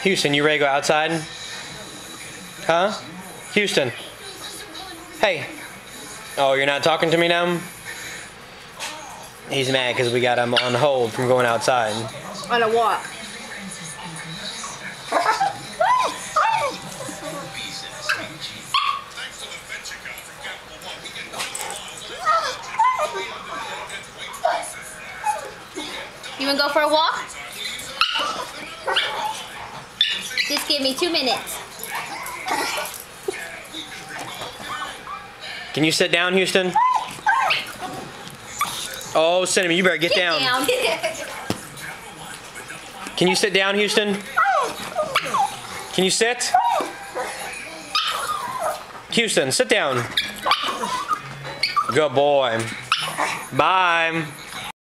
Houston, you ready to go outside? Huh? Houston. Hey. Oh, you're not talking to me now? He's mad because we got him on hold from going outside. On a walk. You wanna go for a walk? Just give me 2 minutes. Can you sit down, Houston? Oh, Cinnamon, you better get down. Can you sit down, Houston? Can you sit? Houston, sit down. Good boy. Bye.